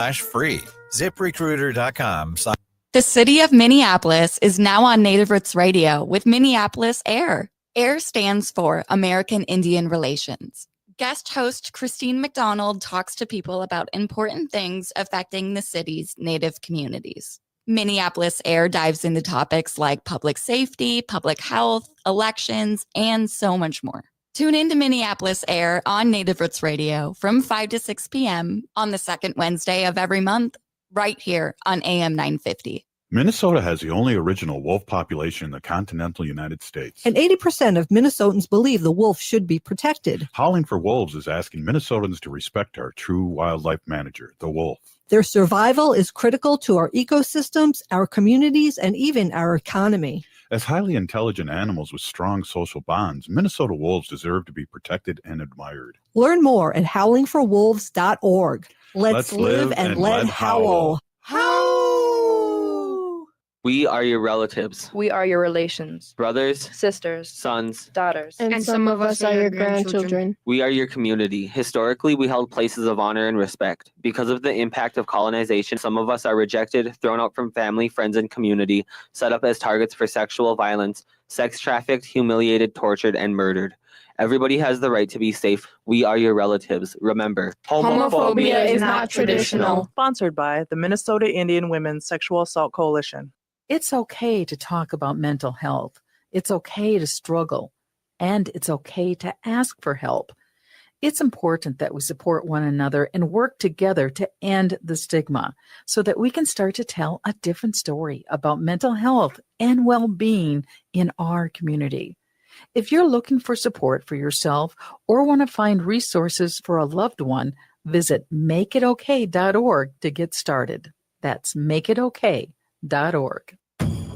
/free. ZipRecruiter.com. The city of Minneapolis is now on Native Roots Radio with Minneapolis AIR. AIR stands for American Indian Relations. Guest host Christine McDonald talks to people about important things affecting the city's Native communities. Minneapolis AIR dives into topics like public safety, public health, elections, and so much more. Tune in to Minneapolis AIR on Native Roots Radio from 5 to 6 p.m. on the second Wednesday of every month, right here on AM 950. Minnesota has the only original wolf population in the continental United States. And 80% of Minnesotans believe the wolf should be protected. Howling for Wolves is asking Minnesotans to respect our true wildlife manager, the wolf. Their survival is critical to our ecosystems, our communities, and even our economy. As highly intelligent animals with strong social bonds, Minnesota wolves deserve to be protected and admired. Learn more at howlingforwolves.org. Let's live and let howl. We are your relatives. We are your relations. Brothers, sisters, sons, daughters. And some of us are your grandchildren. We are your community. Historically, we held places of honor and respect. Because of the impact of colonization, some of us are rejected, thrown out from family, friends, and community, set up as targets for sexual violence, sex trafficked, humiliated, tortured, and murdered. Everybody has the right to be safe. We are your relatives. Remember, homophobia is not traditional. Sponsored by the Minnesota Indian Women's Sexual Assault Coalition. It's okay to talk about mental health. It's okay to struggle. And it's okay to ask for help. It's important that we support one another and work together to end the stigma so that we can start to tell a different story about mental health and well-being in our community. If you're looking for support for yourself or want to find resources for a loved one, visit makeitokay.org to get started. That's makeitokay.org.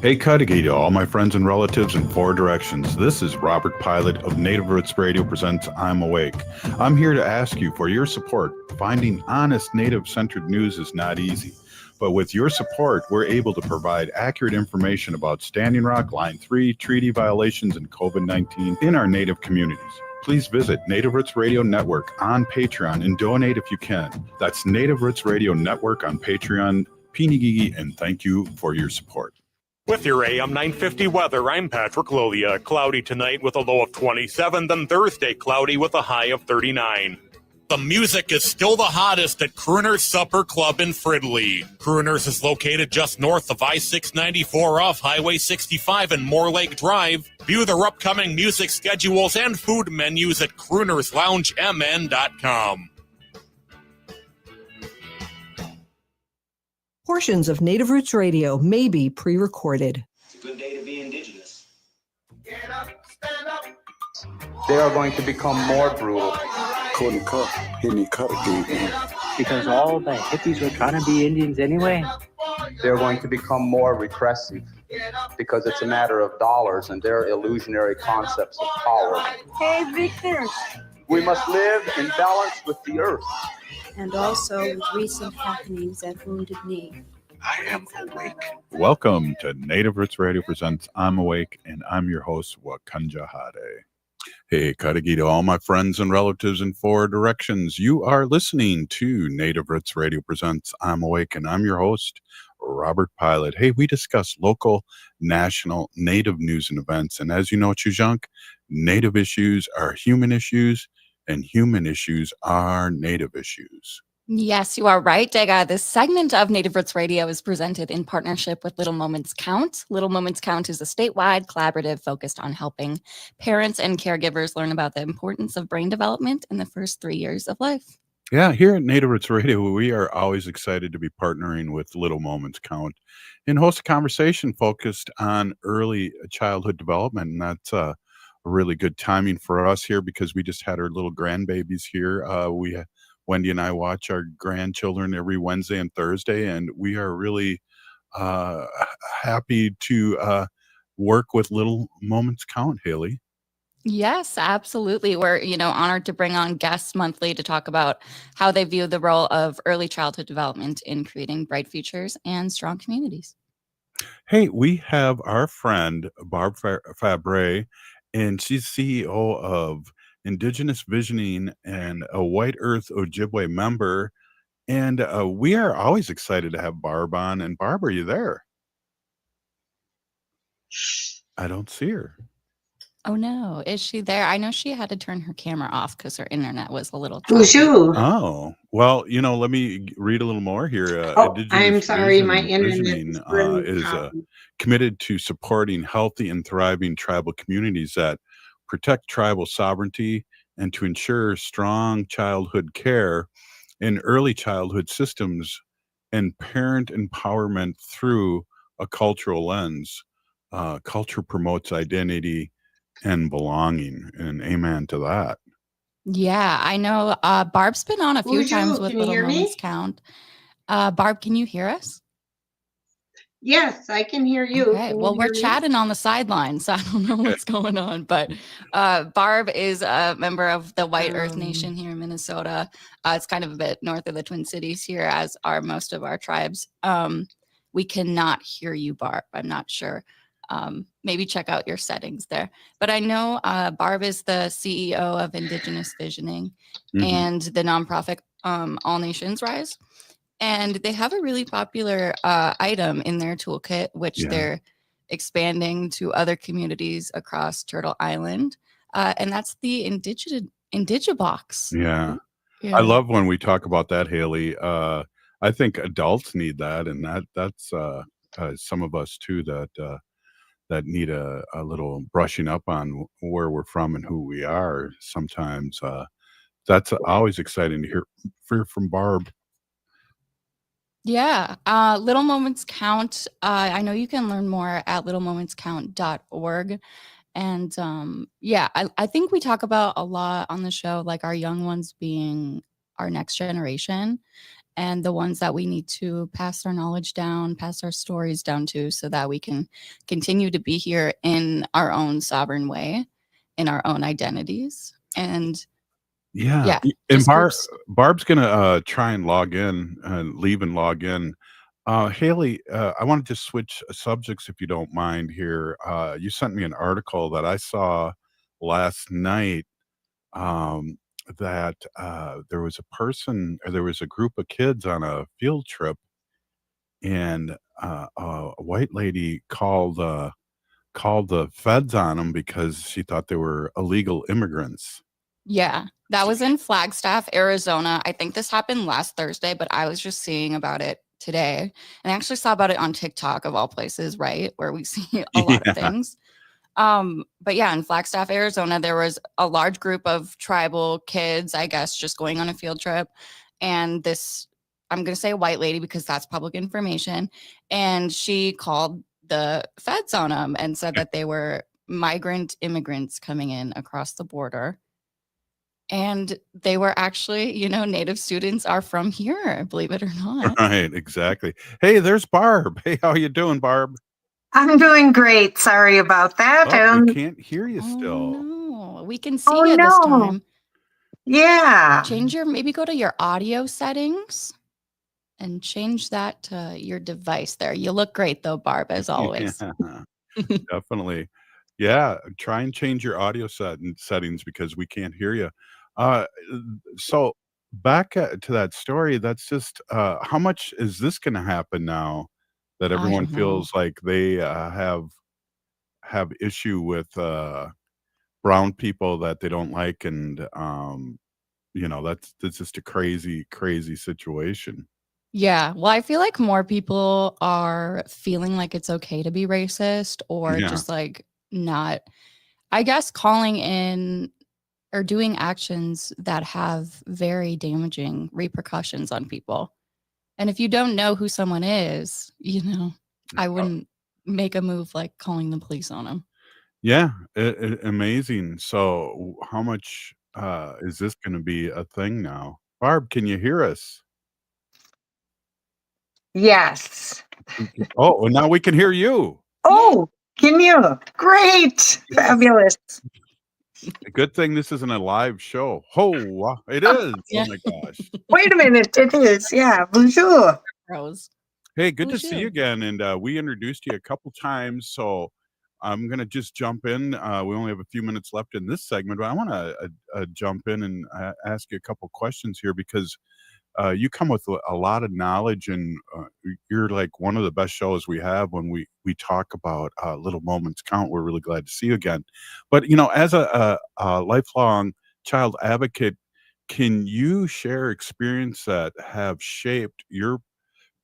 Hey, Cudahy to all my friends and relatives in 4 directions. This is Robert Pilot of Native Roots Radio presents I'm Awake. I'm here to ask you for your support. Finding honest Native-centered news is not easy. But with your support, we're able to provide accurate information about Standing Rock, Line 3, treaty violations, and COVID-19 in our Native communities. Please visit Native Roots Radio Network on Patreon and donate if you can. That's Native Roots Radio Network on Patreon. Pinigigi, and thank you for your support. With your AM 950 weather, I'm Patrick Lolia. Cloudy tonight with a low of 27, then Thursday cloudy with a high of 39. The music is still the hottest at Crooner's Supper Club in Fridley. Crooner's is located just north of I-694 off Highway 65 and Moore Lake Drive. View their upcoming music schedules and food menus at croonersloungemn.com. Portions of Native Roots Radio may be pre-recorded. It's a good day to be Indigenous. Get up, stand up. They are going to become more brutal. Couldn't cut any cut again. Because all the hippies were trying to be Indians anyway. They're going to become more repressive because it's a matter of dollars and their illusionary concepts of power. Hey, Victor. We must live in balance with the earth. And also with recent happenings at Wounded Knee. I am awake. Welcome to Native Roots Radio presents I'm Awake, and I'm your host, Wakanja Hade. Hey, Cudahy to all my friends and relatives in 4 directions. You are listening to Native Roots Radio presents I'm Awake, and I'm your host, Robert Pilot. Hey, we discuss local, national, Native news and events, and as you know, Chujunk, Native issues are human issues, and human issues are Native issues. Yes, you are right, Dega. This segment of Native Roots Radio is presented in partnership with Little Moments Count. Little Moments Count is a statewide collaborative focused on helping parents and caregivers learn about the importance of brain development in the first 3 years of life. Yeah, here at Native Roots Radio, we are always excited to be partnering with Little Moments Count and host a conversation focused on early childhood development. And that's really good timing for us here because we just had our little grandbabies here. Wendy and I watch our grandchildren every Wednesday and Thursday, and we are really happy to work with Little Moments Count, Haley. Yes, absolutely. We're, honored to bring on guests monthly to talk about how they view the role of early childhood development in creating bright futures and strong communities. Hey, we have our friend Barb Fabre, and she's CEO of Indigenous Visioning and a White Earth Ojibwe member. And we are always excited to have Barb on. And Barb, are you there? I don't see her. Oh no, is she there? I know she had to turn her camera off because her internet was a little choppy. Bonjour. Oh, well, let me read a little more here. Oh, I'm Indigenous sorry, my internet Visioning is really is choppy. committed to supporting healthy and thriving tribal communities that protect tribal sovereignty and to ensure strong childhood care and early childhood systems and parent empowerment through a cultural lens. Culture promotes identity and belonging, and amen to that. Yeah, I know. Barb's been on a few times Bonjour, with can you Little hear Moments me? Count. Barb, can you hear us? Yes, I can hear you. Okay, Can well, you we're hear me? chatting on the sidelines, so I don't know what's going on. But Barb is a member of the White Earth Nation here in Minnesota. It's kind of a bit north of the Twin Cities here, as are most of our tribes. We cannot hear you, Barb. I'm not sure. Maybe check out your settings there. But I know Barb is the CEO of Indigenous Visioning and the nonprofit All Nations Rise. And they have a really popular item in their toolkit, which they're expanding to other communities across Turtle Island. And that's the Indigibox. Yeah. Yeah. I love when we talk about that, Haley. I think adults need that, and that's some of us too that need a little brushing up on where we're from and who we are. Sometimes that's always exciting to hear from Barb. Yeah. Little Moments Count. I know you can learn more at littlemomentscount.org. And I think we talk about a lot on the show, like our young ones being our next generation and the ones that we need to pass our knowledge down, pass our stories down to, so that we can continue to be here in our own sovereign way, in our own identities. And Yeah, and just groups. Barb's gonna try and log in and leave and log in. Haley, I want to just switch subjects if you don't mind here. You sent me an article that I saw last night, that there was there was a group of kids on a field trip, and a white lady called the feds on them because she thought they were illegal immigrants. Yeah, that was in Flagstaff, Arizona. I think this happened last Thursday, but I was just seeing about it today. And I actually saw about it on TikTok of all places, right? Where we see a lot of things. But yeah, in Flagstaff, Arizona, there was a large group of tribal kids, I guess, just going on a field trip. And this, I'm going to say white lady because that's public information. And she called the feds on them and said that they were migrant immigrants coming in across the border. And they were actually, Native students are from here, believe it or not. Right, exactly. Hey, there's Barb. Hey, how you doing, Barb? I'm doing great. Sorry about that. Oh, we can't hear you still. Oh, no. We can see you this time. Yeah. Maybe go to your audio settings and change that to your device there. You look great though, Barb, as always. Yeah, definitely. Yeah, try and change your audio settings because we can't hear you. So back to that story, that's just how much is this going to happen now that everyone feels like they have issue with brown people that they don't like, and that's just a crazy situation. Yeah, well, I feel like more people are feeling like it's okay to be racist or just like not, I guess, calling in or doing actions that have very damaging repercussions on people. And if you don't know who someone is, I wouldn't make a move like calling the police on them. Yeah, amazing. So how much is this going to be a thing now? Barb, can you hear us? Yes. Oh, well, now we can hear you. Oh, can you? Great. Fabulous. Good thing this isn't a live show. Oh, it is. Oh my gosh. Wait a minute. It is. Yeah. Bonjour. Rose. Hey, good to see you again. And we introduced you a couple times, so I'm going to just jump in. We only have a few minutes left in this segment, but I want to jump in and ask you a couple questions here because you come with a lot of knowledge, and you're like one of the best shows we have when we talk about Little Moments Count. We're really glad to see you again. But, as a lifelong child advocate, can you share experience that have shaped your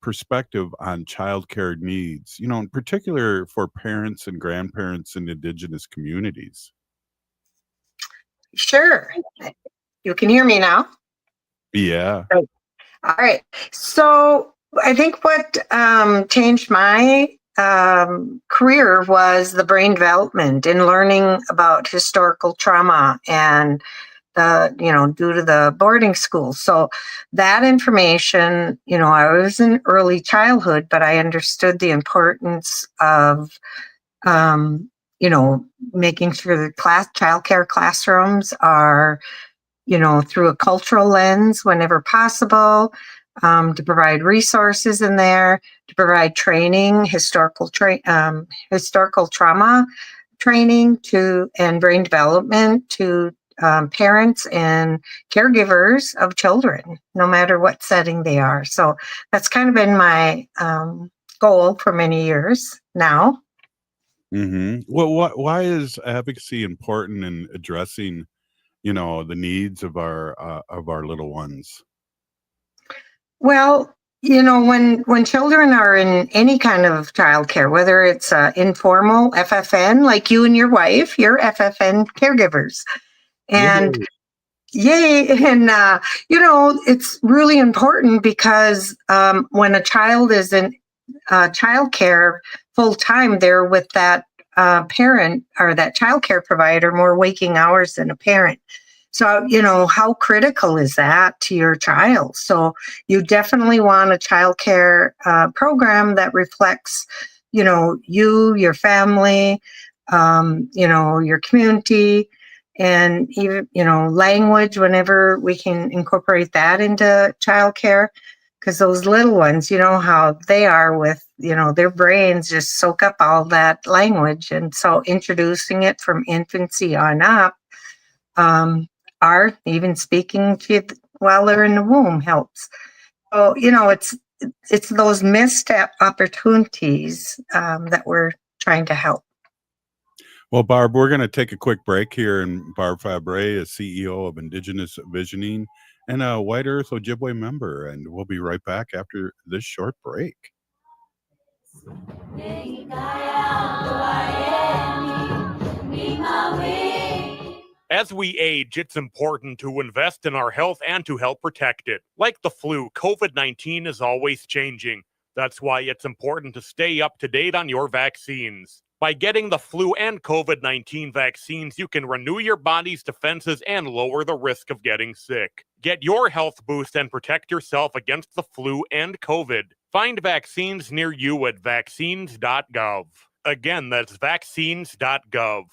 perspective on childcare needs, in particular for parents and grandparents in Indigenous communities? Sure. You can hear me now? Yeah. Right. All right. So I think what changed my career was the brain development and learning about historical trauma and due to the boarding school. So that information, I was in early childhood, but I understood the importance of, making sure the childcare classrooms are, through a cultural lens whenever possible, to provide resources in there, to provide training, historical trauma training and brain development to parents and caregivers of children, no matter what setting they are. So that's kind of been my goal for many years now. Mm-hmm. Well, why is advocacy important in addressing, the needs of our little ones? Well, when children are in any kind of childcare, whether it's informal FFN, like you and your wife, you're FFN caregivers, and yay, and it's really important because when a child is in childcare full time, they're with that parent or that childcare provider more waking hours than a parent. So, how critical is that to your child? So you definitely want a childcare program that reflects, you, your family, your community, and even, language whenever we can incorporate that into childcare. Because those little ones, how they are with, their brains just soak up all that language. And so introducing it from infancy on up, or even speaking to while they're in the womb helps. So, it's those missed opportunities that we're trying to help. Well, Barb, we're going to take a quick break here, and Barb Fabre is CEO of Indigenous Visioning and a White Earth Ojibwe member, and we'll be right back after this short break. As we age, it's important to invest in our health and to help protect it. Like the flu, COVID-19 is always changing. That's why it's important to stay up to date on your vaccines. By getting the flu and COVID-19 vaccines, you can renew your body's defenses and lower the risk of getting sick. Get your health boost and protect yourself against the flu and COVID. Find vaccines near you at vaccines.gov. Again, that's vaccines.gov.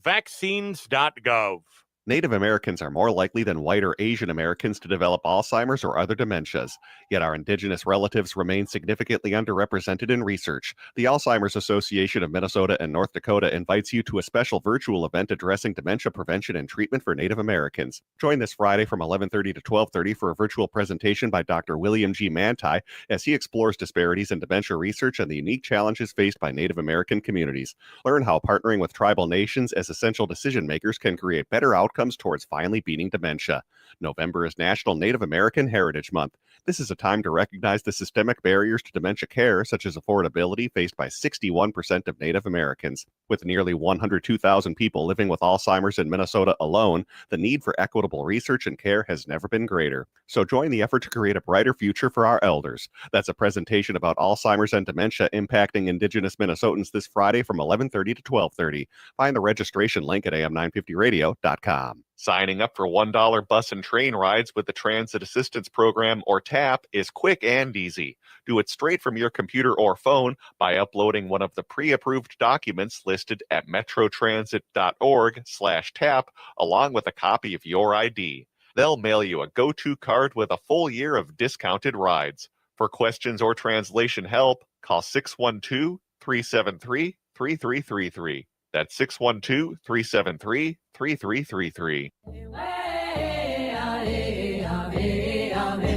Vaccines.gov. Native Americans are more likely than white or Asian Americans to develop Alzheimer's or other dementias, yet our Indigenous relatives remain significantly underrepresented in research. The Alzheimer's Association of Minnesota and North Dakota invites you to a special virtual event addressing dementia prevention and treatment for Native Americans. Join this Friday from 11:30 to 12:30 for a virtual presentation by Dr. William G. Manti as he explores disparities in dementia research and the unique challenges faced by Native American communities. Learn how partnering with tribal nations as essential decision makers can create better outcomes towards finally beating dementia. November is National Native American Heritage Month. This is a time to recognize the systemic barriers to dementia care, such as affordability, faced by 61% of Native Americans. With nearly 102,000 people living with Alzheimer's in Minnesota alone, the need for equitable research and care has never been greater. So join the effort to create a brighter future for our elders. That's a presentation about Alzheimer's and dementia impacting Indigenous Minnesotans this Friday from 11:30 to 12:30. Find the registration link at am950radio.com. Signing up for $1 bus and train rides with the Transit Assistance Program, or TAP, is quick and easy. Do it straight from your computer or phone by uploading one of the pre-approved documents listed at metrotransit.org/TAP, along with a copy of your ID. They'll mail you a go-to card with a full year of discounted rides. For questions or translation help, call 612-373-3333. That's 612-373-3333.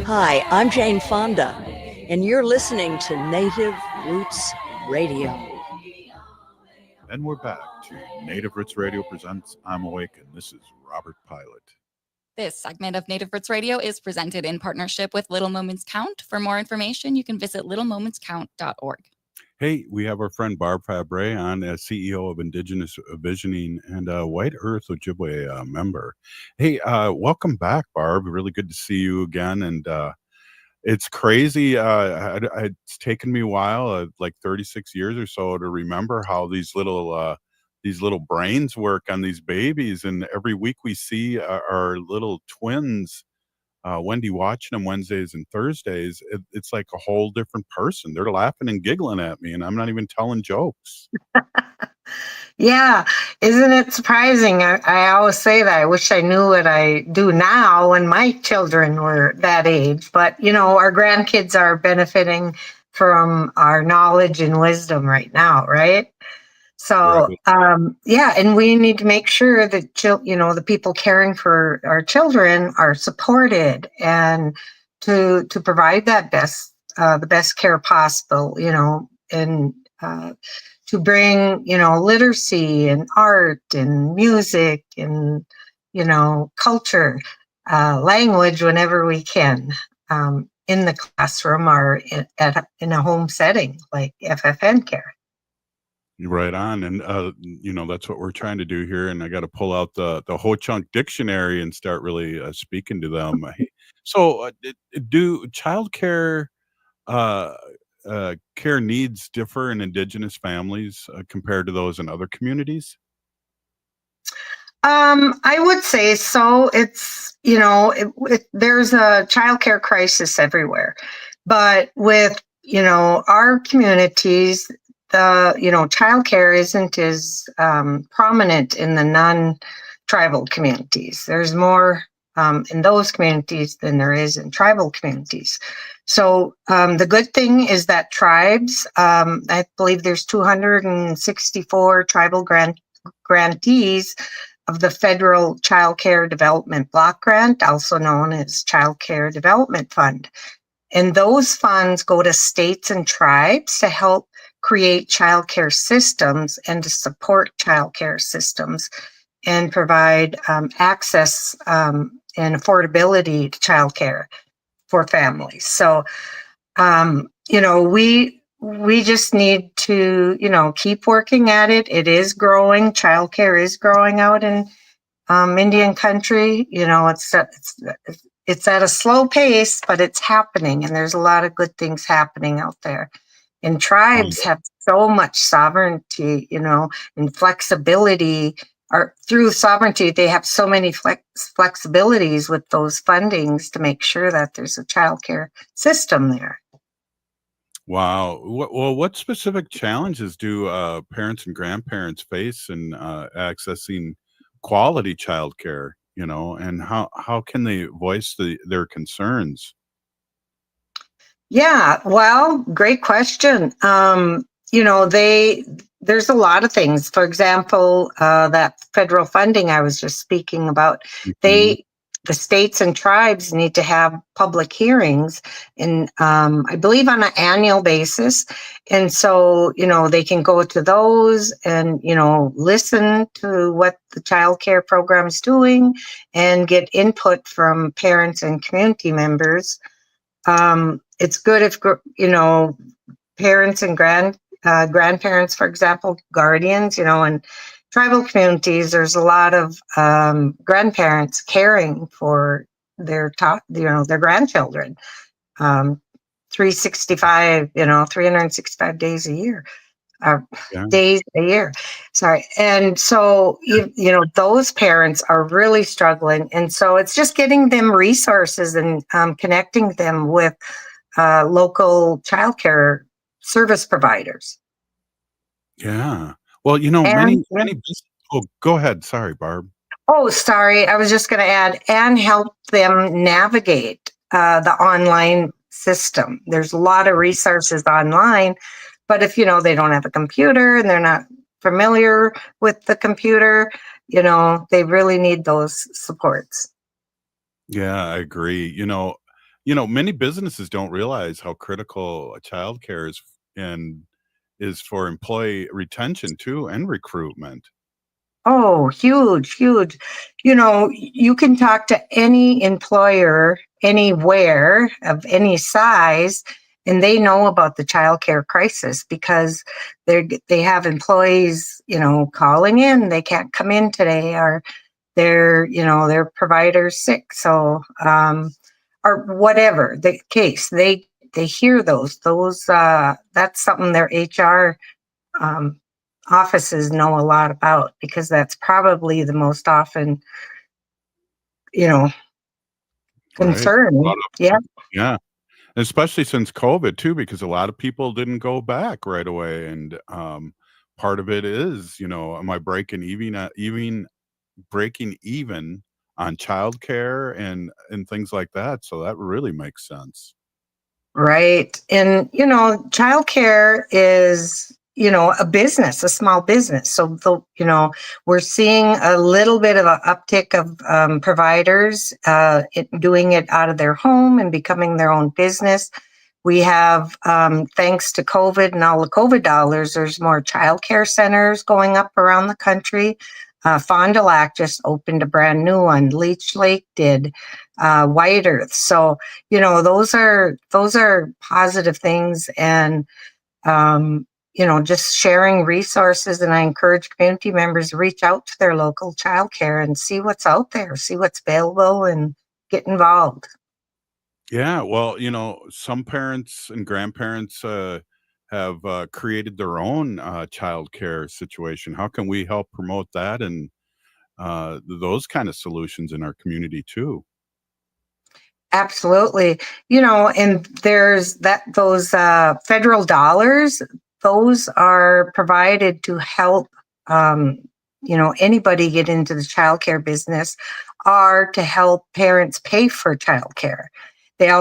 Hi, I'm Jane Fonda, and you're listening to Native Roots Radio. And we're back to Native Roots Radio presents I'm Awake, and this is Robert Pilot. This segment of Native Roots Radio is presented in partnership with Little Moments Count. For more information, you can visit littlemomentscount.org. Hey, we have our friend Barb Fabre on as CEO of Indigenous Visioning and a White Earth Ojibwe member. Hey, welcome back, Barb. Really good to see you again. And it's crazy. It's taken me a while, like 36 years or so, to remember how these little brains work on these babies. And every week we see our little twins, Wendy watching them Wednesdays and Thursdays. It's like a whole different person. They're laughing and giggling at me, and I'm not even telling jokes. Yeah, isn't it surprising? I always say that I wish I knew what I do now when my children were that age. But, our grandkids are benefiting from our knowledge and wisdom right now, right? So, Right. and we need to make sure that, the people caring for our children are supported and to provide that the best care possible, and to bring, literacy and art and music and, culture, language whenever we can, in the classroom or in a home setting like FFN care. Right on. And, that's what we're trying to do here. And I got to pull out the Ho Chunk dictionary and start really speaking to them. So do childcare care needs differ in Indigenous families compared to those in other communities? I would say so. It's, there's a childcare crisis everywhere. But with, our communities, childcare isn't as prominent in the non-tribal communities. There's more in those communities than there is in tribal communities. So the good thing is that tribes, I believe there's 264 tribal grantees of the Federal Child Care Development Block Grant, also known as Child Care Development Fund. And those funds go to states and tribes to help create childcare systems and to support childcare systems and provide access and affordability to childcare for families. So, we just need to, keep working at it. It is growing. Childcare is growing out in Indian country. It's at a slow pace, but it's happening, and there's a lot of good things happening out there. And tribes have so much sovereignty, and flexibility. Or through sovereignty, they have so many flexibilities with those fundings to make sure that there's a childcare system there. Wow. What specific challenges do parents and grandparents face in accessing quality childcare? And how can they voice their concerns? Yeah, well, great question. There's a lot of things. For example, that federal funding I was just speaking about, the states and tribes need to have public hearings, and I believe on an annual basis. And so, they can go to those and, listen to what the child care program is doing and get input from parents and community members. It's good if, parents and grandparents, for example, guardians, in tribal communities, there's a lot of grandparents caring for their their grandchildren, 365 days a year. Days a year. Sorry. And so, those parents are really struggling. And so it's just getting them resources and connecting them with local childcare service providers. Yeah. Well, many. Oh, go ahead. Sorry, Barb. Oh, sorry. I was just going to add, and help them navigate the online system. There's a lot of resources online. But if, they don't have a computer and they're not familiar with the computer, they really need those supports. Yeah, I agree. many businesses don't realize how critical childcare is and is for employee retention too and recruitment. Oh, huge, huge. You can talk to any employer anywhere of any size, and they know about the childcare crisis because they have employees, calling in, they can't come in today, or their provider's sick. So, or whatever the case, they hear those, that's something their HR, offices know a lot about, because that's probably the most often, Right. concern. A lot of Yeah. Yeah. Especially since COVID too, because a lot of people didn't go back right away. And part of it is, am I breaking even on childcare and things like that? So that really makes sense. Right. And, childcare is, a business, a small business. So, we're seeing a little bit of an uptick of providers doing it out of their home and becoming their own business. We have, thanks to COVID and all the COVID dollars, there's more childcare centers going up around the country. Fond du Lac just opened a brand new one. Leech Lake did. White Earth. So, those are positive things, and just sharing resources. And I encourage community members to reach out to their local childcare and see what's out there, see what's available, and get involved. Yeah, well, some parents and grandparents have created their own childcare situation. How can we help promote that and those kind of solutions in our community too? Absolutely. And there's those federal dollars, those are provided to help, anybody get into the childcare business, or to help parents pay for childcare. It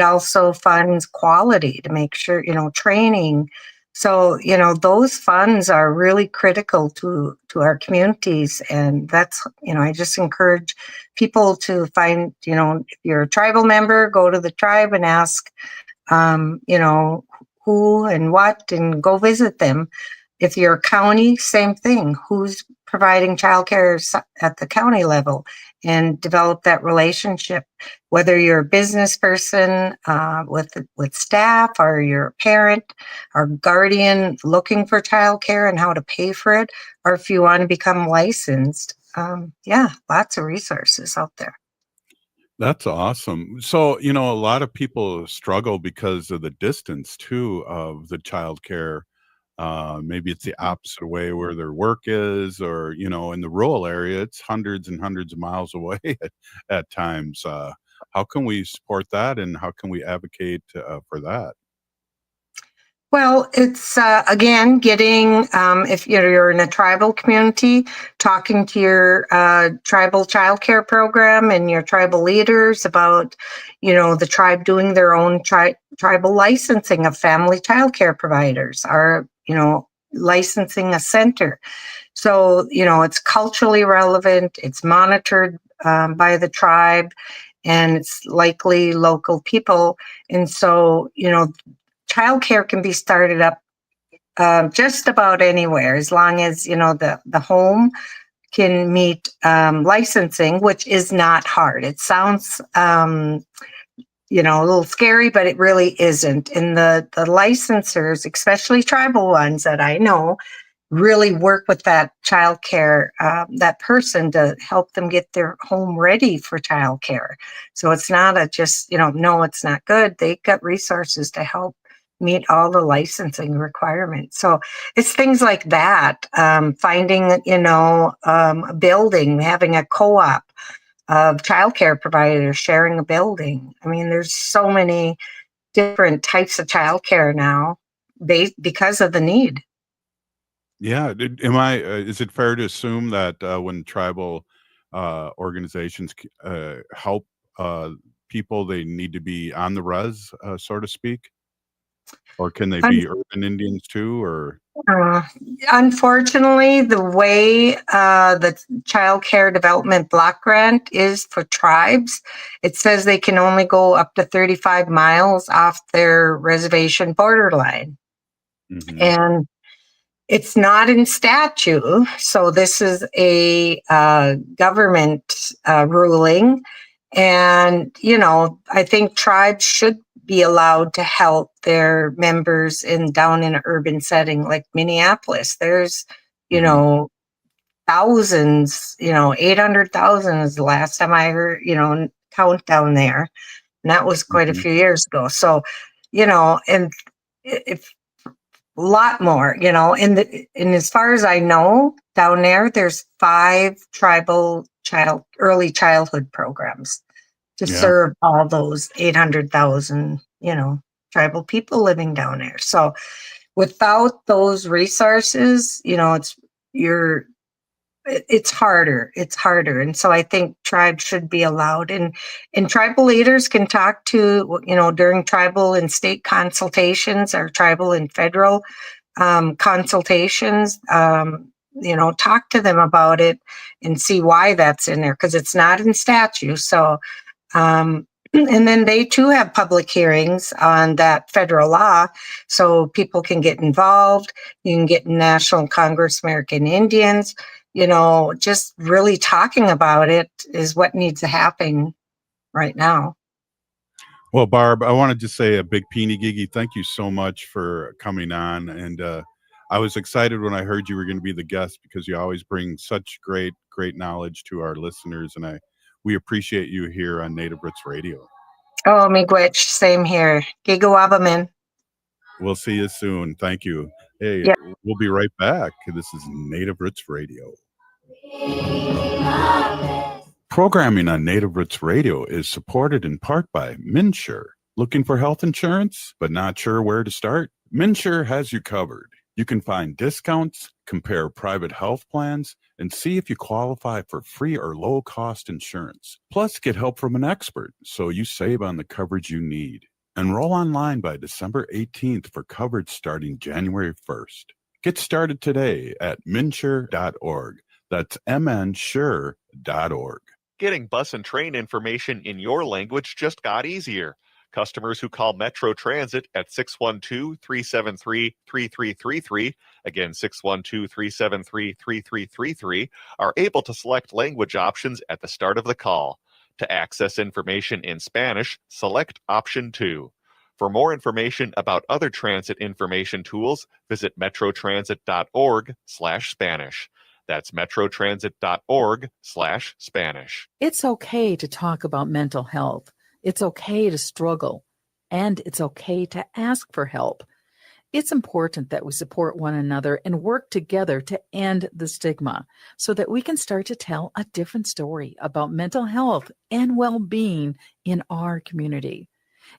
also funds quality to make sure, training. So, those funds are really critical to our communities. And that's, I just encourage people to find, if you're a tribal member, go to the tribe and ask, who and what, and go visit them. If you're a county, same thing. Who's providing childcare at the county level, and develop that relationship. Whether you're a business person with staff, or you're a parent or guardian looking for childcare and how to pay for it, or if you want to become licensed, lots of resources out there. That's awesome. So, a lot of people struggle because of the distance too of the childcare. Maybe it's the opposite way where their work is, or, in the rural area, it's hundreds and hundreds of miles away at times. How can we support that, and how can we advocate for that? Well, it's again getting, if you're in a tribal community, talking to your tribal childcare program and your tribal leaders about, the tribe doing their own tribal licensing of family childcare providers, or licensing a center. So it's culturally relevant. It's monitored by the tribe, and it's likely local people, and so childcare can be started up just about anywhere, as long as the home can meet licensing, which is not hard. It sounds a little scary, but it really isn't. And the licensors, especially tribal ones that I know, really work with that childcare, that person, to help them get their home ready for childcare. So it's not no, it's not good. They've got resources to help meet all the licensing requirements. So it's things like that. Finding, a building, having a co-op of childcare providers sharing a building. I mean, there's so many different types of childcare now because of the need. Yeah. Is it fair to assume that when tribal organizations help people, they need to be on the res, so to speak? Or can they be urban Indians too? Or Uh, Unfortunately, the way the Child Care Development Block Grant is for tribes, it says they can only go up to 35 miles off their reservation borderline. And it's not in statute. So this is a government ruling. And, I think tribes should be allowed to help their members down in an urban setting like Minneapolis. There's, thousands, 800,000 is the last time I heard, count down there. And that was quite a few years ago. So, and if a lot more, and as far as I know, down there's 5 tribal early childhood programs to serve all those 800,000, tribal people living down there. So without those resources, it's harder. It's harder. And so I think tribes should be allowed, and tribal leaders can talk to, during tribal and state consultations or tribal and federal consultations, talk to them about it and see why that's in there, because it's not in statute. So, and then they too have public hearings on that federal law, so people can get involved. You can get National Congress American Indians. Just really talking about it is what needs to happen right now. Well, Barb, I want to just say a big peeny giggy thank you so much for coming on. And I was excited when I heard you were going to be the guest, because you always bring such great knowledge to our listeners. And we appreciate you here on Native Roots Radio. Oh, miigwech, same here. Gigawabaman. We'll see you soon. Thank you. Hey, We'll be right back. This is Native Roots Radio. Programming on Native Roots Radio is supported in part by MNsure. Looking for health insurance, but not sure where to start? MNsure has you covered. You can find discounts, compare private health plans, and see if you qualify for free or low-cost insurance. Plus, get help from an expert so you save on the coverage you need. Enroll online by December 18th for coverage starting January 1st. Get started today at mnsure.org. That's mnsure.org. Getting bus and train information in your language just got easier. Customers who call Metro Transit at 612-373-3333, again 612-373-3333, are able to select language options at the start of the call. To access information in Spanish, select option 2. For more information about other transit information tools, visit metrotransit.org/Spanish. That's metrotransit.org/Spanish. It's okay to talk about mental health. It's okay to struggle. And it's okay to ask for help. It's important that we support one another and work together to end the stigma so that we can start to tell a different story about mental health and well-being in our community.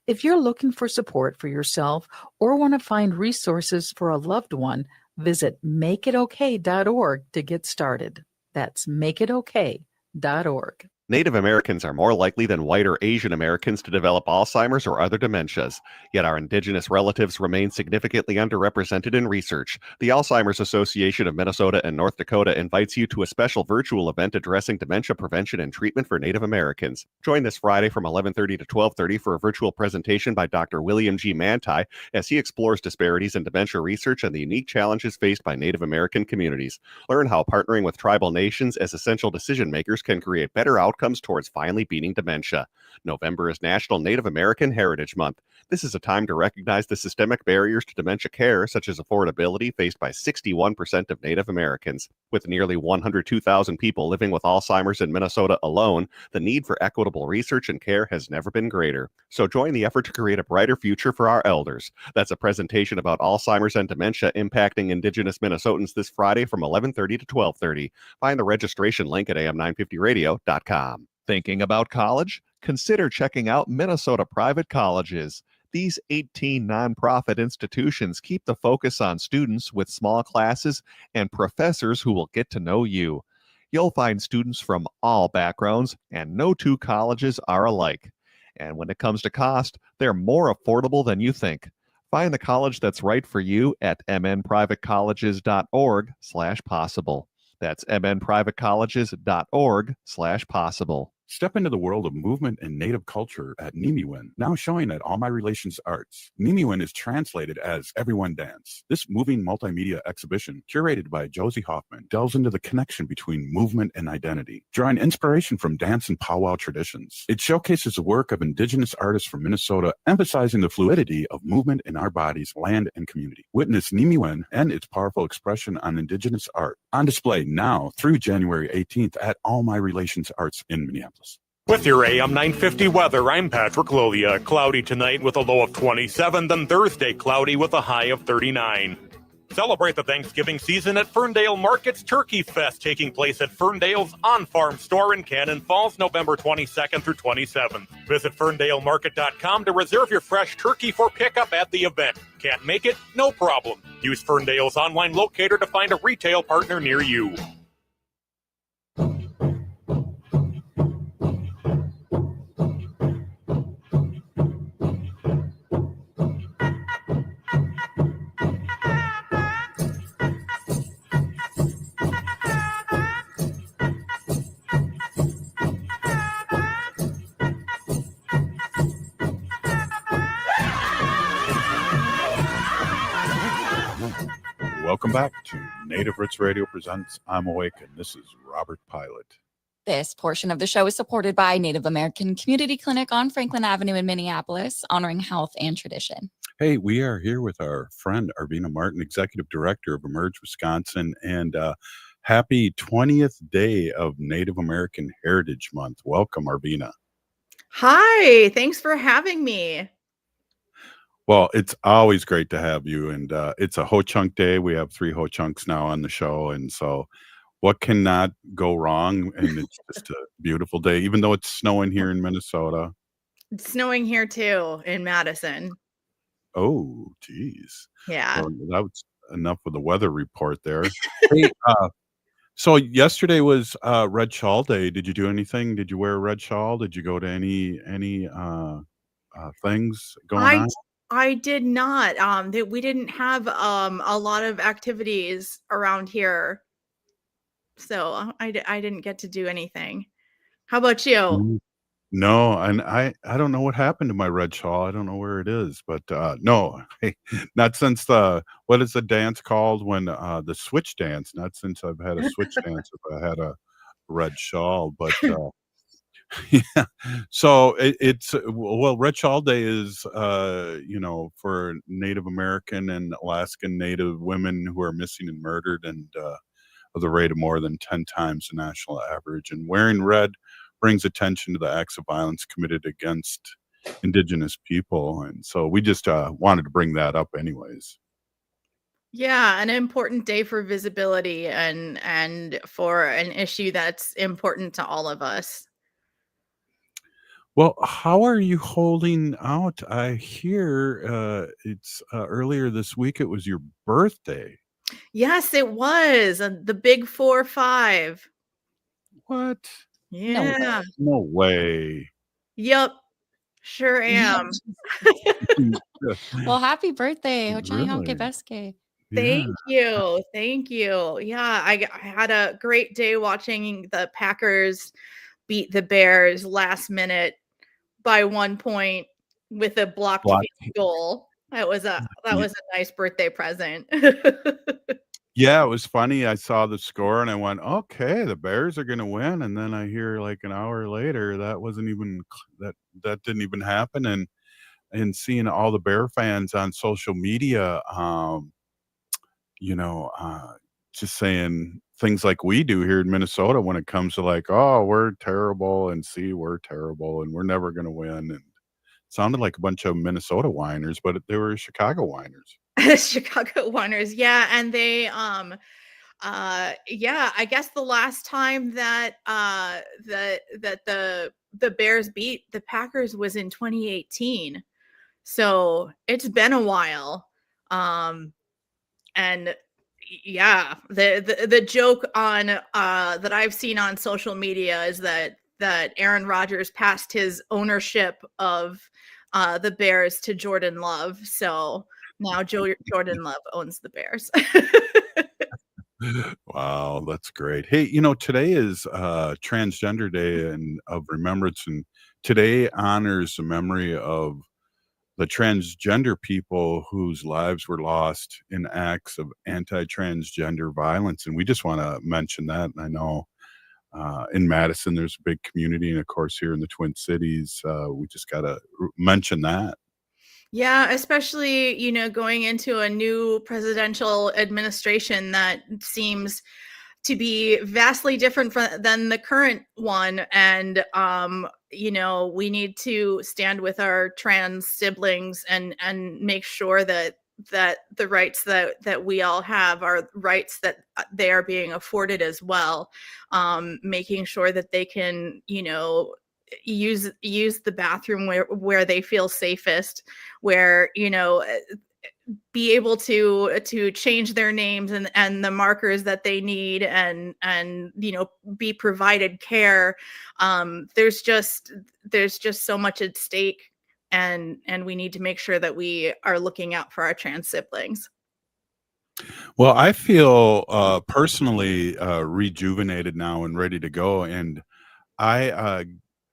If you're looking for support for yourself or want to find resources for a loved one, visit makeitokay.org to get started. That's makeitokay.org. Native Americans are more likely than white or Asian Americans to develop Alzheimer's or other dementias, yet our Indigenous relatives remain significantly underrepresented in research. The Alzheimer's Association of Minnesota and North Dakota invites you to a special virtual event addressing dementia prevention and treatment for Native Americans. Join this Friday from 11:30 to 12:30 for a virtual presentation by Dr. William G. Manti as he explores disparities in dementia research and the unique challenges faced by Native American communities. Learn how partnering with tribal nations as essential decision makers can create better outcomes towards finally beating dementia. November is National Native American Heritage Month. This is a time to recognize the systemic barriers to dementia care, such as affordability, faced by 61% of Native Americans. With nearly 102,000 people living with Alzheimer's in Minnesota alone, the need for equitable research and care has never been greater. So join the effort to create a brighter future for our elders. That's a presentation about Alzheimer's and dementia impacting Indigenous Minnesotans this Friday from 11:30 to 12:30. Find the registration link at am950radio.com. Thinking about college? Consider checking out Minnesota Private Colleges. These 18 nonprofit institutions keep the focus on students with small classes and professors who will get to know you. You'll find students from all backgrounds, and no two colleges are alike. And when it comes to cost, they're more affordable than you think. Find the college that's right for you at mnprivatecolleges.org/possible. That's mnprivatecolleges.org/possible. Step into the world of movement and native culture at Nimiwin, now showing at All My Relations Arts. Nimiwin is translated as Everyone Dance. This moving multimedia exhibition, curated by Josie Hoffman, delves into the connection between movement and identity, drawing inspiration from dance and powwow traditions. It showcases the work of Indigenous artists from Minnesota, emphasizing the fluidity of movement in our bodies, land, and community. Witness Nimiwin and its powerful expression on Indigenous art, on display now through January 18th at All My Relations Arts in Minneapolis. With your AM 950 weather, I'm Patrick Lolia. Cloudy tonight with a low of 27, then Thursday cloudy with a high of 39. Celebrate the Thanksgiving season at Ferndale Market's Turkey Fest, taking place at Ferndale's on-farm store in Cannon Falls, November 22nd through 27th. Visit ferndalemarket.com to reserve your fresh turkey for pickup at the event. Can't make it? No problem. Use Ferndale's online locator to find a retail partner near you. Welcome back to Native Roots Radio Presents I'm Awake, and this is Robert Pilot. This portion of the show is supported by Native American Community Clinic on Franklin Avenue in Minneapolis, honoring health and tradition. Hey, we are here with our friend Arvina Martin, Executive Director of Emerge Wisconsin, and happy 20th day of Native American Heritage Month. Welcome, Arvina. Hi, thanks for having me. Well, it's always great to have you, and it's a Ho-Chunk Day. We have 3 Ho-Chunks now on the show, and so what cannot go wrong? And it's just a beautiful day, even though it's snowing here in Minnesota. It's snowing here too in Madison. Oh, geez. Yeah. Well, that was enough of the weather report there. Hey, so yesterday was Red Shawl Day. Did you do anything? Did you wear a red shawl? Did you go to any things going on? I did not. We didn't have a lot of activities around here, so I didn't get to do anything. How about you? No, and I don't know what happened to my red shawl. I don't know where it is, but no, not since what is the dance called when the switch dance? Not since I've had a switch dance if I had a red shawl, but yeah. So it's well, Red Shawl Day is for Native American and Alaskan Native women who are missing and murdered, and of the rate of more than 10 times the national average. And wearing red brings attention to the acts of violence committed against Indigenous people, and so we just wanted to bring that up, anyways. Yeah, an important day for visibility and for an issue that's important to all of us. Well, how are you holding out? I hear it's earlier this week. It was your birthday. Yes, it was the big 4-5. What? Yeah. No way. Yep. Sure am. Well, happy birthday. Really? Thank you. Thank you. Yeah, I had a great day watching the Packers beat the Bears last minute by 1 point with a blocked field goal. That was a nice birthday present. Yeah, it was funny. I saw the score and I went, okay, the Bears are going to win. And then I hear like an hour later, that didn't even happen. And seeing all the Bear fans on social media, just saying things like we do here in Minnesota when it comes to like, oh, we're terrible, and we're terrible and we're never going to win. And it sounded like a bunch of Minnesota whiners, but they were Chicago whiners. Chicago whiners. Yeah. And they, I guess the last time that, the Bears beat the Packers was in 2018. So it's been a while. And yeah, the joke on that I've seen on social media is that Aaron Rodgers passed his ownership of the Bears to Jordan Love. So Now Jordan Love owns the Bears. Wow, that's great. Hey, today is Transgender Day and of Remembrance, and today honors the memory of the transgender people whose lives were lost in acts of anti-transgender violence. And we just want to mention that. And I know in Madison, there's a big community. And of course, here in the Twin Cities, we just got to mention that. Yeah, especially, going into a new presidential administration that seems to be vastly different than the current one. And, we need to stand with our trans siblings and make sure that the rights that we all have are rights that they are being afforded as well. Making sure that they can, use the bathroom where they feel safest, where, be able to change their names and the markers that they need and be provided care. There's just so much at stake, and we need to make sure that we are looking out for our trans siblings. Well, I feel personally rejuvenated now and ready to go. And I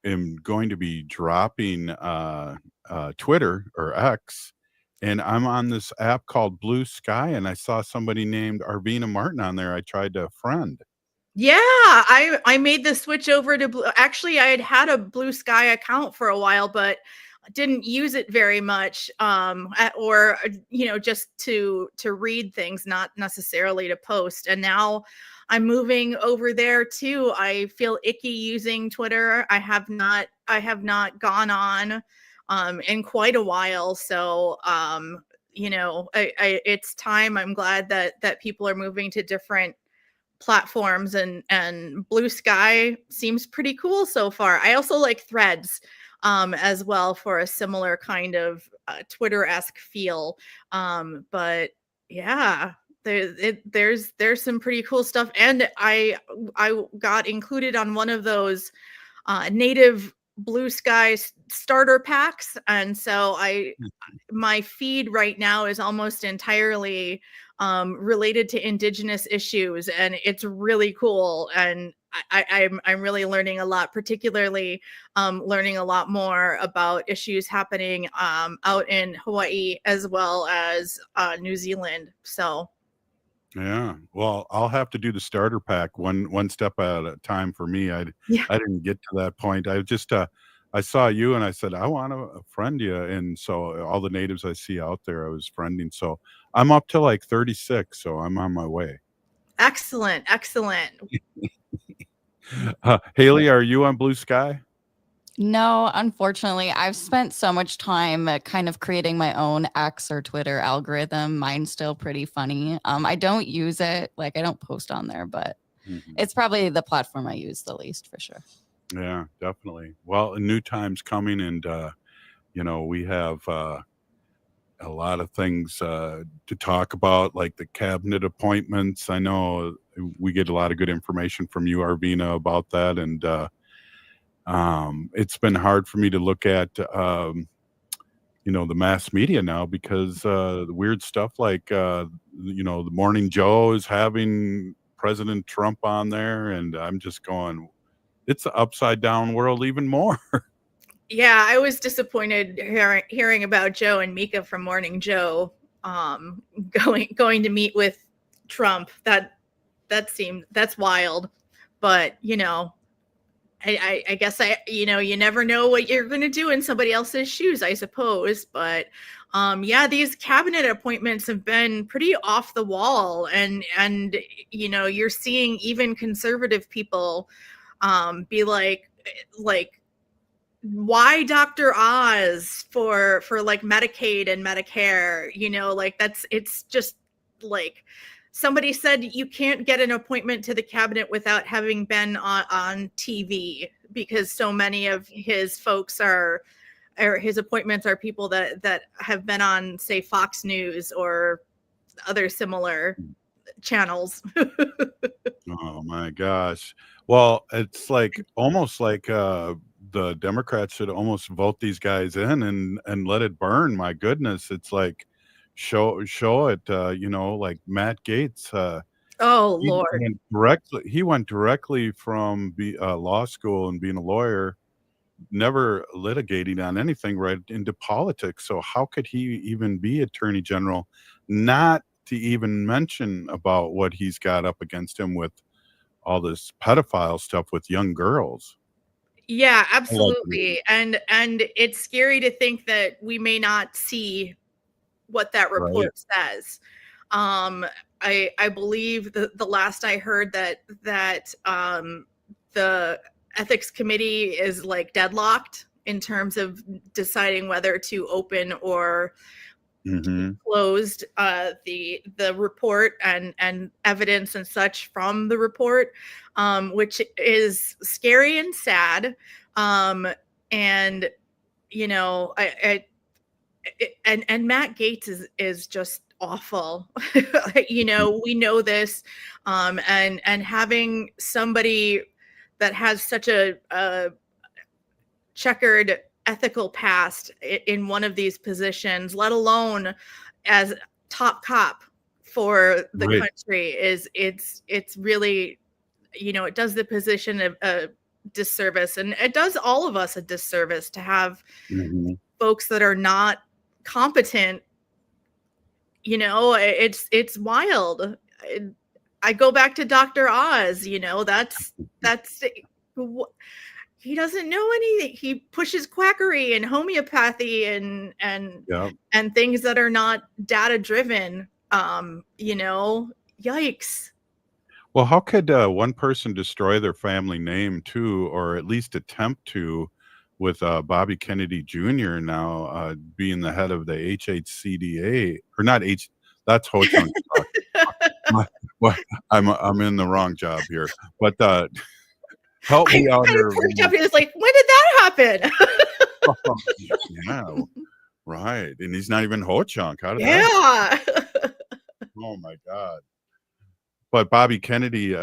am going to be dropping Twitter or X, and I'm on this app called Blue Sky, and I saw somebody named Arvina Martin on there. I tried to friend. Yeah, I made the switch over to Blue. Actually, I had a Blue Sky account for a while, but didn't use it very much, or just to read things, not necessarily to post. And now I'm moving over there too. I feel icky using Twitter. I have not gone on in quite a while. So it's time. I'm glad that people are moving to different platforms, and Blue Sky seems pretty cool so far. I also like Threads as well for a similar kind of Twitter-esque feel. But yeah, there's some pretty cool stuff, and I got included on one of those native Blue Sky starter packs, and so my feed right now is almost entirely related to Indigenous issues, and it's really cool. And I'm really learning a lot, particularly learning a lot more about issues happening out in Hawaii as well as New Zealand. So Yeah, well, I'll have to do the starter pack one step at a time for me. I didn't get to that point. I just I saw you and I said I want to friend you, and so all the natives I see out there I was friending. So I'm up to like 36, so I'm on my way. excellent. Haley, are you on Blue Sky? No, unfortunately, I've spent so much time kind of creating my own X or Twitter algorithm. Mine's still pretty funny. I don't use it, like I don't post on there, but it's probably the platform I use the least for sure. Yeah, definitely. Well, a new time's coming, and we have a lot of things to talk about, like the cabinet appointments. I know we get a lot of good information from you, Arvina, about that, and it's been hard for me to look at the mass media now because the weird stuff like the Morning Joe is having President Trump on there, and I'm just going, it's an upside down world even more. Yeah, I was disappointed hearing about Joe and Mika from Morning Joe going to meet with Trump. That's wild. But I guess you never know what you're going to do in somebody else's shoes, I suppose. But these cabinet appointments have been pretty off the wall, and you're seeing even conservative people be like why Dr. Oz for like Medicaid and Medicare, it's just like somebody said you can't get an appointment to the cabinet without having been on TV, because so many of his folks or his appointments are people that have been on, say, Fox News or other similar channels. Oh my gosh. Well, it's like almost like the Democrats should almost vote these guys in and let it burn. My goodness. It's like, show it. Like Matt Gaetz. Oh Lord. He went directly from law school and being a lawyer, never litigating on anything, right into politics. So how could he even be attorney general, not to even mention about what he's got up against him with all this pedophile stuff with young girls? Yeah, absolutely. And it's scary to think that we may not see what that report says. I believe the last I heard that the ethics committee is like deadlocked in terms of deciding whether to open or closed the report and evidence and such from the report, which is scary and sad. And and Matt Gaetz is just awful. We know this, and having somebody that has such a checkered ethical past in one of these positions, let alone as top cop for the country, it's really, it does the position a disservice, and it does all of us a disservice to have folks that are not competent. It's wild. I go back to Dr. Oz. That's he doesn't know anything. He pushes quackery and homeopathy and things that are not data driven. Yikes. Well, how could one person destroy their family name too, or at least attempt to, with Bobby Kennedy Jr. now being the head of the HHCDA, or not H? That's Ho Chunk. I'm in the wrong job here, but help me out here. He's like, when did that happen? Yeah, right. And he's not even Ho Chunk. How did that? Oh my God. But Bobby Kennedy,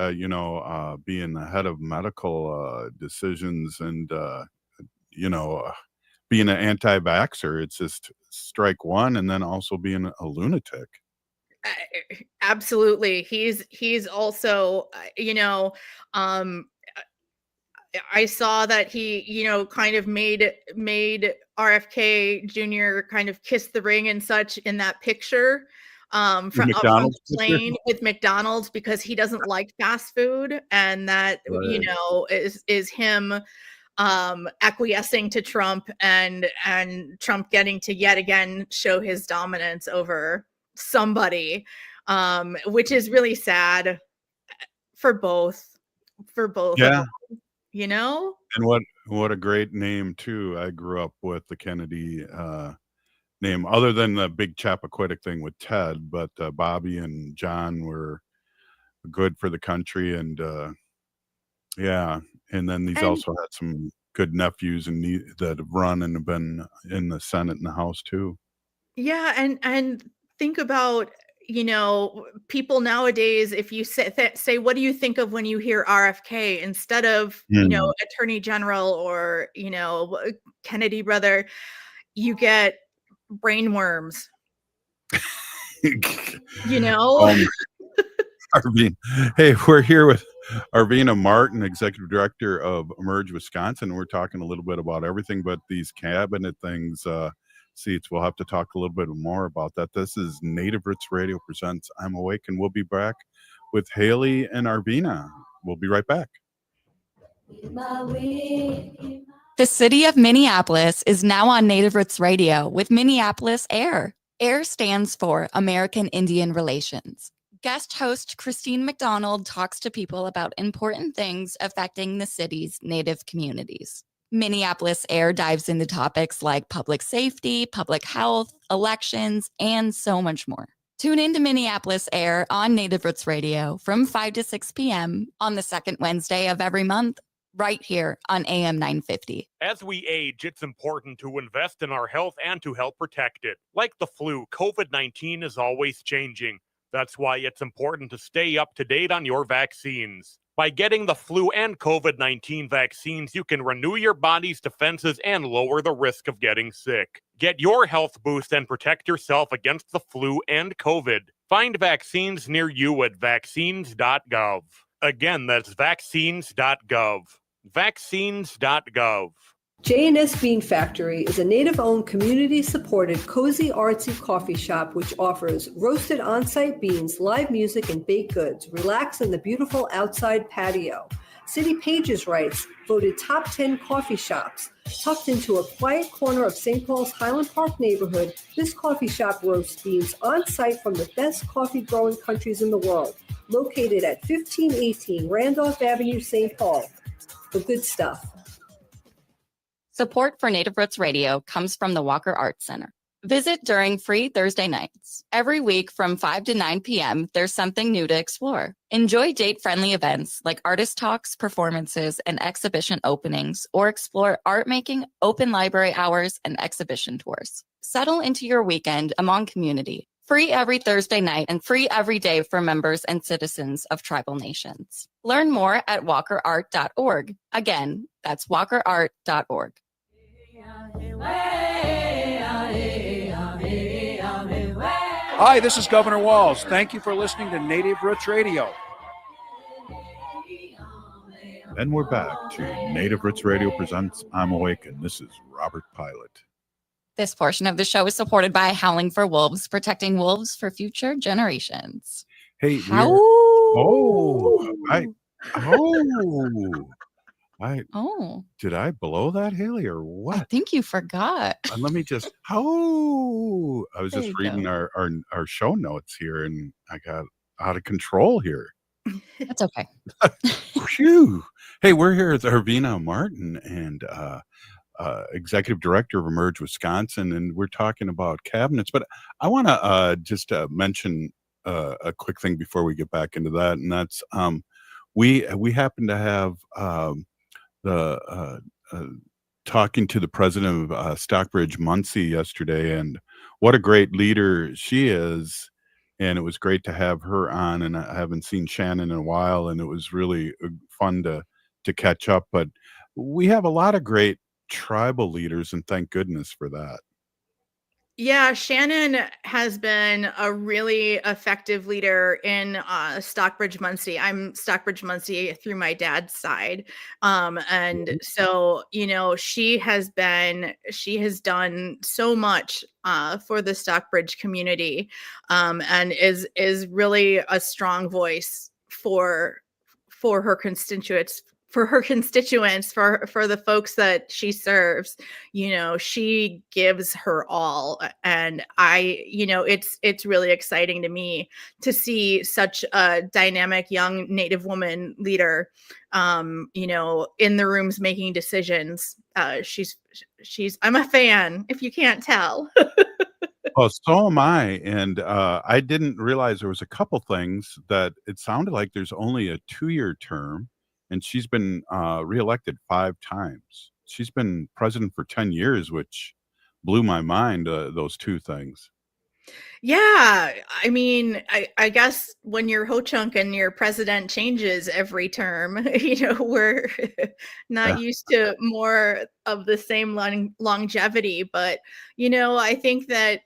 being the head of medical decisions and, being an anti-vaxxer, it's just strike one, and then also being a lunatic. Absolutely. He's also, I saw that he, kind of made RFK Jr. kind of kiss the ring and such in that picture from the plane with McDonald's, because he doesn't like fast food, and that is him acquiescing to Trump and Trump getting to yet again show his dominance over somebody, which is really sad for both. Yeah. And what a great name too. I grew up with the Kennedy name, other than the big Chappaquiddick thing with Ted, but Bobby and John were good for the country, and and then he's also had some good nephews that have run and have been in the Senate and the House too. Yeah, and think about, people nowadays, if you say, what do you think of when you hear RFK, instead of, Attorney General or, Kennedy brother, you get brain worms. Arvina. Hey, we're here with Arvina Martin, Executive Director of Emerge Wisconsin. We're talking a little bit about everything but these cabinet things, seats. We'll have to talk a little bit more about that. This is Native Roots Radio presents I'm Awake, and we'll be back with Haley and Arvina. We'll be right back. The city of Minneapolis is now on Native Roots Radio with Minneapolis AIR. AIR stands for American Indian Relations. Guest host Christine McDonald talks to people about important things affecting the city's Native communities. Minneapolis AIR dives into topics like public safety, public health, elections, and so much more. Tune into Minneapolis AIR on Native Roots Radio from 5 to 6 p.m. on the second Wednesday of every month, right here on AM 950. As we age, it's important to invest in our health and to help protect it. Like the flu, COVID-19 is always changing. That's why it's important to stay up to date on your vaccines. By getting the flu and COVID-19 vaccines, you can renew your body's defenses and lower the risk of getting sick. Get your health boost and protect yourself against the flu and COVID. Find vaccines near you at vaccines.gov. Again, that's vaccines.gov. Vaccines.gov. J&S Bean Factory is a native-owned, community-supported, cozy, artsy coffee shop which offers roasted on-site beans, live music, and baked goods. Relax in the beautiful outside patio. City Pages writes, voted top 10 coffee shops. Tucked into a quiet corner of St. Paul's Highland Park neighborhood, this coffee shop roasts beans on-site from the best coffee-growing countries in the world. Located at 1518 Randolph Avenue, St. Paul. The good stuff. Support for Native Roots Radio comes from the Walker Arts Center. Visit during free Thursday nights. Every week from 5 to 9 p.m., there's something new to explore. Enjoy date-friendly events like artist talks, performances, and exhibition openings, or explore art making, open library hours, and exhibition tours. Settle into your weekend among community. Free every Thursday night and free every day for members and citizens of tribal nations. Learn more at walkerart.org. Again, that's walkerart.org. Hi, this is Governor Walls. Thank you for listening to Native Roots Radio. And we're back to Native Roots Radio presents I'm Awake, and this is Robert Pilot. This portion of the show is supported by Howling for Wolves, protecting wolves for future generations. Hey, did I blow that, Haley, or what? I think you forgot. Let me just, I was There just you reading go. our show notes here, and I got out of control here. That's okay. Phew. Hey, we're here with Arvina Martin and Executive Director of Emerge Wisconsin, and we're talking about cabinets. But I want to just mention a quick thing before we get back into that, and that's we happen to have talking to the president of Stockbridge Muncie yesterday, and what a great leader she is. And it was great to have her on, and I haven't seen Shannon in a while, and it was really fun to catch up. But we have a lot of great tribal leaders, and thank goodness for that. Yeah, Shannon has been a really effective leader in Stockbridge Muncie. I'm Stockbridge Muncie through my dad's side. And so, she has done so much for the Stockbridge community, and is really a strong voice for her constituents, for the folks that she serves. She gives her all, and it's really exciting to me to see such a dynamic young Native woman leader, in the rooms making decisions. I'm a fan, if you can't tell. Well, so am I, and I didn't realize there was a couple things that it sounded like there's only a 2-year term, and she's been reelected 5 times. She's been president for 10 years, which blew my mind, those 2 things. Yeah, I mean, I guess when your ho-chunk and your president changes every term, we're not used to more of the same longevity. But I think that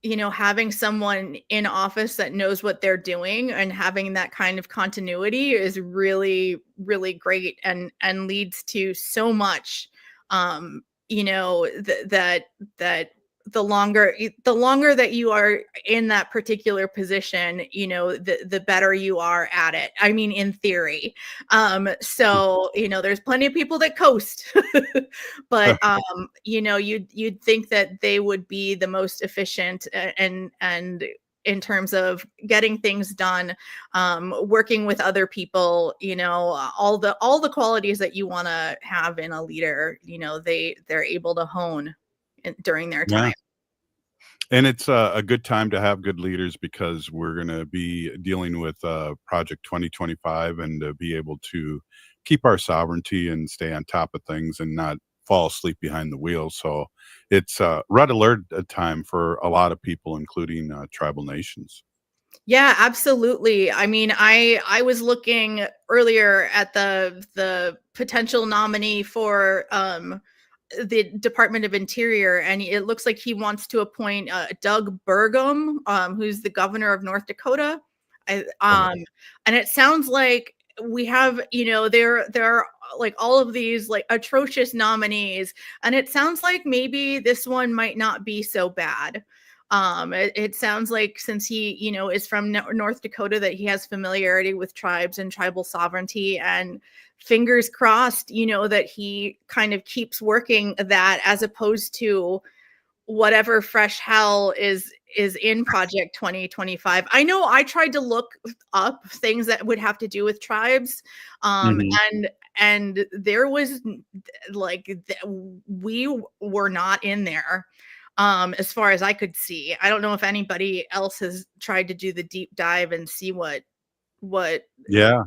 having someone in office that knows what they're doing and having that kind of continuity is really, really great, and leads to so much. That the longer that you are in that particular position, the better you are at it. I mean, in theory. So, there's plenty of people that coast, but, you'd think that they would be the most efficient and in terms of getting things done, working with other people, all the qualities that you want to have in a leader, they're able to hone during their time. Yeah. And it's a good time to have good leaders, because we're going to be dealing with Project 2025, and to be able to keep our sovereignty and stay on top of things and not fall asleep behind the wheel. So it's red alert time for a lot of people, including tribal nations. Yeah, absolutely. I mean, I was looking earlier at the potential nominee for the Department of Interior, and it looks like he wants to appoint Doug Burgum, who's the governor of North Dakota. And it sounds like we have, there are like all of these like atrocious nominees, and it sounds like maybe this one might not be so bad. It sounds like since he, is from North Dakota, that he has familiarity with tribes and tribal sovereignty, and fingers crossed, that he kind of keeps working that, as opposed to whatever fresh hell is in Project 2025. I know I tried to look up things that would have to do with tribes, and there was like we were not in there, as far as I could see. I don't know if anybody else has tried to do the deep dive and see what Yeah.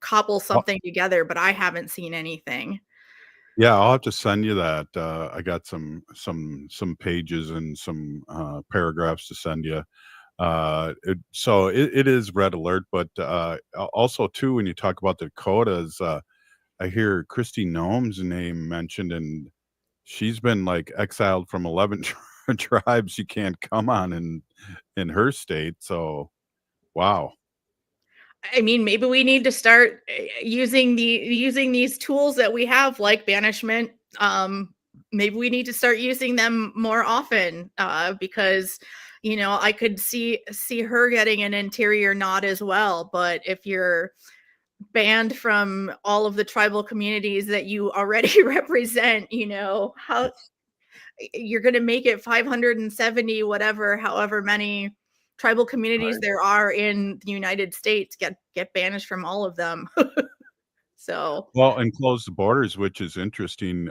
cobble something together, but I haven't seen anything. Yeah, I'll have to send you that. I got some pages and some paragraphs to send you. It is red alert, but also too, when you talk about the Dakotas, I hear Kristi Noem's name mentioned, and she's been like exiled from 11 tribes she can't come on in her state. So, wow. I mean, maybe we need to start using these tools that we have, like banishment. Maybe we need to start using them more often, because I could see her getting an interior nod as well. But if you're banned from all of the tribal communities that you already represent, how you're going to make it 570, however many tribal communities there are in the United States, get banished from all of them. So, Well, and close the borders, which is interesting.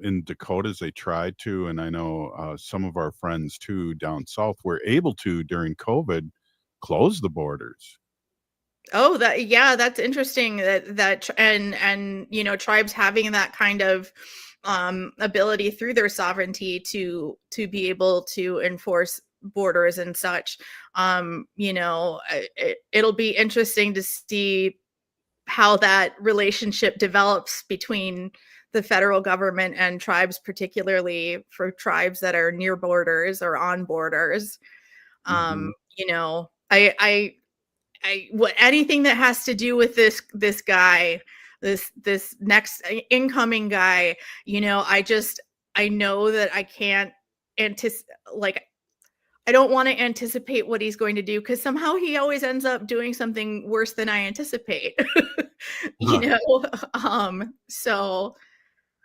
In Dakotas, they tried to, and I know some of our friends too down south were able to during COVID close the borders. oh, that's interesting, and tribes having that kind of ability through their sovereignty to be able to enforce borders and such. It'll be interesting to see how that relationship develops between the federal government and tribes, particularly for tribes that are near borders or on borders. What anything that has to do with this guy, this next incoming guy, I know that I can't I don't want to anticipate what he's going to do, because somehow he always ends up doing something worse than I anticipate. So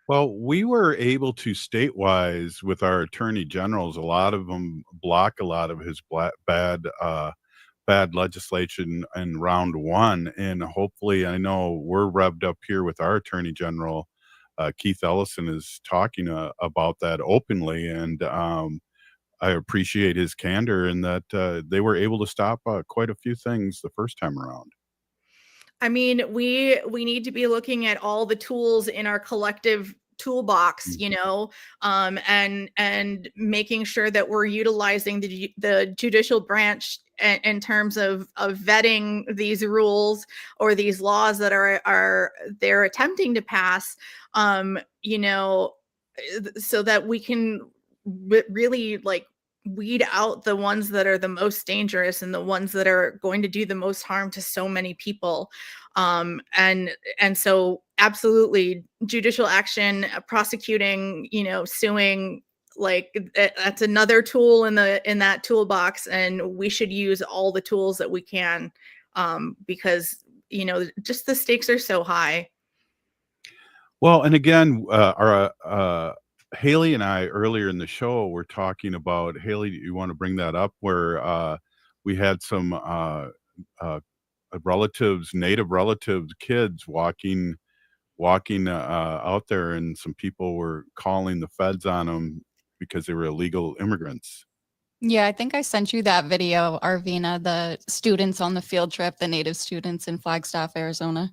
Well, we were able to state-wise with our attorney generals, a lot of them block a lot of his bad legislation in round one, and hopefully, I know we're revved up here with our attorney general, Keith Ellison is talking about that openly, and I appreciate his candor in that they were able to stop quite a few things the first time around. I mean, we need to be looking at all the tools in our collective toolbox, and making sure that we're utilizing the judicial branch in terms of vetting these rules or these laws that are they're attempting to pass, so that we can really like weed out the ones that are the most dangerous and the ones that are going to do the most harm to so many people. And so absolutely judicial action, prosecuting, suing, like that's another tool in that toolbox, and we should use all the tools that we can, because just the stakes are so high. Well, and again, our Haley and I earlier in the show were talking about, Haley, you want to bring that up, where we had some native relatives, kids walking out there, and some people were calling the feds on them because they were illegal immigrants. Yeah, I think I sent you that video, Arvina, the students on the field trip, the native students in Flagstaff, Arizona.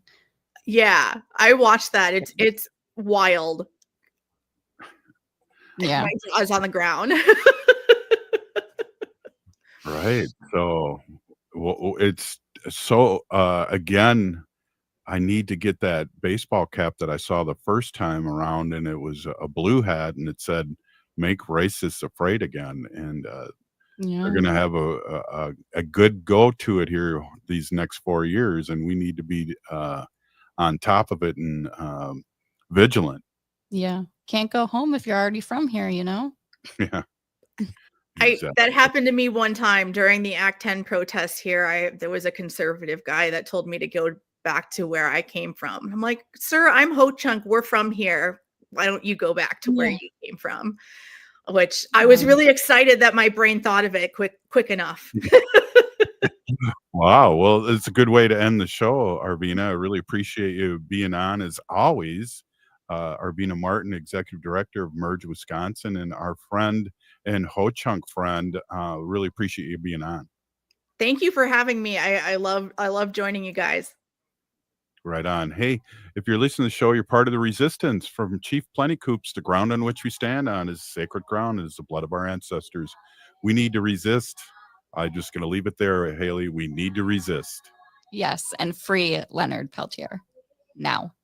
Yeah, I watched that. It's wild. Yeah. My jaw's on the ground. Right. So it's so, again, I need to get that baseball cap that I saw the first time around, and it was a blue hat, and it said, "Make racists afraid again." And they're going to have a good go to it here these next 4 years, and we need to be on top of it and vigilant. Yeah. Can't go home if you're already from here, you know? Yeah. That happened to me one time during the Act 10 protests here. There was a conservative guy that told me to go back to where I came from. I'm like, sir, I'm Ho Chunk. We're from here. Why don't you go back to where you came from? Which I was really excited that my brain thought of it quick enough. Wow. Well, it's a good way to end the show, Arvina. I really appreciate you being on as always. Arvina Martin, Executive Director of Merge Wisconsin, and our friend and Ho Chunk friend. Really appreciate you being on. Thank you for having me. I love joining you guys. Right on. Hey, if you're listening to the show, you're part of the resistance. From Chief Plentycoops, the ground on which we stand on is sacred ground. It is the blood of our ancestors. We need to resist. I'm just going to leave it there, Haley. We need to resist. Yes, and free Leonard Peltier now.